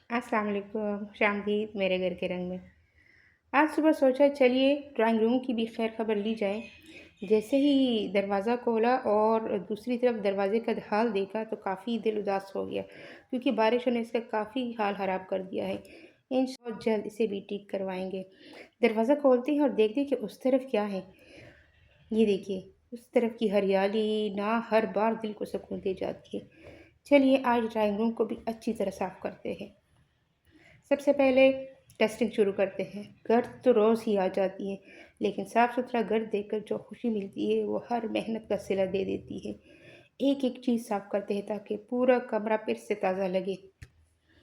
अस्सलाम वालेकुम, खुशामदीद मेरे घर के रंग में। आज सुबह सोचा चलिए ड्राइंग रूम की भी खैर खबर ली जाए। जैसे ही दरवाज़ा खोला और दूसरी तरफ दरवाज़े का हाल देखा तो काफ़ी दिल उदास हो गया, क्योंकि बारिश ने इसका काफ़ी हाल ख़राब कर दिया है। इंशाअल्लाह बहुत जल्द इसे भी ठीक करवाएंगे। दरवाज़ा खोलते हैं और देखते हैं कि उस तरफ क्या है। ये देखिए, उस तरफ की हरियाली ना हर बार दिल को सुकून दे जाती है। चलिए आज ड्राइंग रूम को भी अच्छी तरह साफ़ करते हैं। सबसे पहले टेस्टिंग शुरू करते हैं। गर्द तो रोज़ ही आ जाती है, लेकिन साफ़ सुथरा घर देखकर जो खुशी मिलती है वो हर मेहनत का सिला दे देती है। एक एक चीज़ साफ़ करते हैं ताकि पूरा कमरा फिर से ताज़ा लगे।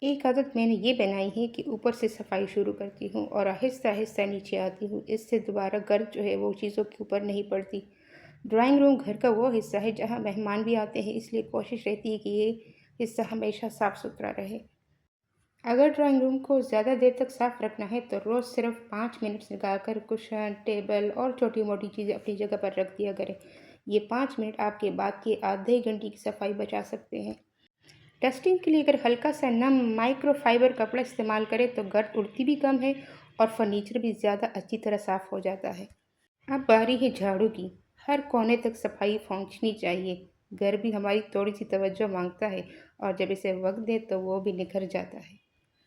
एक आदत मैंने ये बनाई है कि ऊपर से सफाई शुरू करती हूँ और आहिस्ता आहिस्ता नीचे आती हूँ। इससे दोबारा गर्द जो है वो चीज़ों के ऊपर नहीं पड़ती। ड्राइंग रूम घर का वो हिस्सा है जहाँ मेहमान भी आते हैं, इसलिए कोशिश रहती है कि ये हिस्सा हमेशा साफ़ सुथरा रहे। अगर ड्राइंग रूम को ज़्यादा देर तक साफ रखना है तो रोज़ सिर्फ 5 मिनट लगाकर कुशन, टेबल और छोटी मोटी चीज़ें अपनी जगह पर रख दिया करें। ये 5 मिनट आपके बाद के आधे घंटे की सफाई बचा सकते हैं। डस्टिंग के लिए अगर हल्का सा नम माइक्रोफाइबर कपड़ा इस्तेमाल करें तो गर्द उड़ती भी कम है और फर्नीचर भी ज़्यादा अच्छी तरह साफ़ हो जाता है। अब बारी है झाड़ू की। हर कोने तक सफाई पहुंचनी चाहिए। घर भी हमारी थोड़ी सी तवज्जो मांगता है और जब इसे वक्त दे तो वो भी निखर जाता है।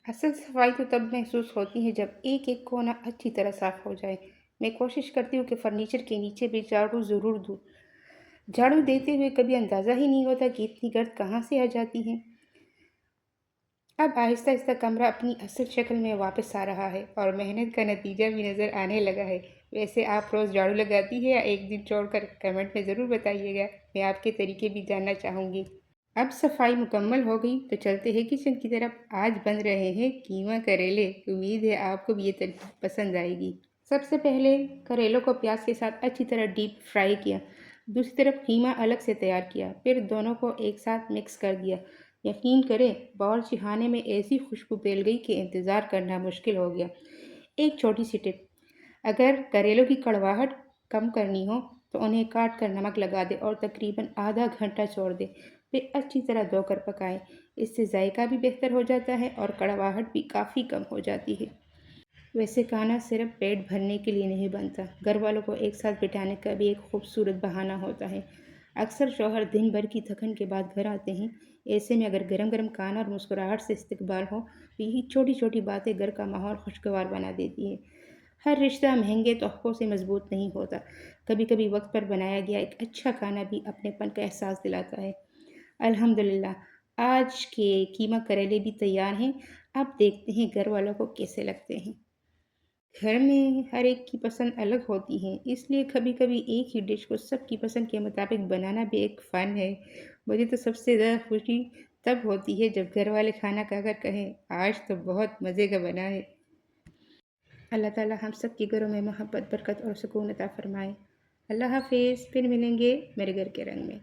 असल सफाई तो तब महसूस होती है जब एक एक कोना अच्छी तरह साफ हो जाए। मैं कोशिश करती हूँ कि फर्नीचर के नीचे भी झाड़ू ज़रूर दूँ। झाड़ू देते हुए कभी अंदाज़ा ही नहीं होता कि इतनी गर्द कहाँ से आ जाती है। अब आहिस्ता आहिस्ता कमरा अपनी असल शक्ल में वापस आ रहा है और मेहनत का नतीजा भी नज़र आने लगा है। वैसे आप रोज़ झाड़ू लगाती है या एक दिन छोड़कर? कमेंट में ज़रूर बताइएगा, मैं आपके तरीके भी जानना चाहूँगी। अब सफाई मुकम्मल हो गई तो चलते हैं किचन की तरफ। आज बन रहे हैं कीमा करेले। उम्मीद है आपको भी ये तरकीब पसंद आएगी। सबसे पहले करेलों को प्याज के साथ अच्छी तरह डीप फ्राई किया। दूसरी तरफ कीमा अलग से तैयार किया, फिर दोनों को एक साथ मिक्स कर दिया। यकीन करें, बावर्ची खाने में ऐसी खुशबू फैल गई कि इंतज़ार करना मुश्किल हो गया। एक छोटी सी टिप, अगर करेलों की कड़वाहट कम करनी हो तो उन्हें काट कर नमक लगा दें और तकरीबन आधा घंटा छोड़ दें। फिर अच्छी तरह धोकर पकाएं। इससे जायका भी बेहतर हो जाता है और कड़वाहट भी काफ़ी कम हो जाती है। वैसे खाना सिर्फ पेट भरने के लिए नहीं बनता, घर वालों को एक साथ बिठाने का भी एक खूबसूरत बहाना होता है। अक्सर शौहर दिन भर की थकन के बाद घर आते हैं। ऐसे में अगर गरम गरम खाना और मुस्कुराहट से इस्तकबाल हो तो यही छोटी छोटी बातें घर का माहौल खुशगवार बना देती हैं। हर रिश्ता महंगे तोहफों से मजबूत नहीं होता। कभी कभी वक्त पर बनाया गया एक अच्छा खाना भी अपनेपन का एहसास दिलाता है। अल्हम्दुलिल्लाह, आज के कीमा करेले भी तैयार हैं। अब देखते हैं घर वालों को कैसे लगते हैं। घर में हर एक की पसंद अलग होती है, इसलिए कभी कभी एक ही डिश को सबकी पसंद के मुताबिक बनाना भी एक फ़न है। मुझे तो सबसे ज़्यादा खुशी तब होती है जब घर वाले खाना खाकर कहें आज तो बहुत मज़े का बना है। अल्लाह ताला हम सब के घरों में मोहब्बत, बरकत और सुकून अता फरमाए। अल्लाह हाफिज़, फिर मिलेंगे मेरे घर के रंग में।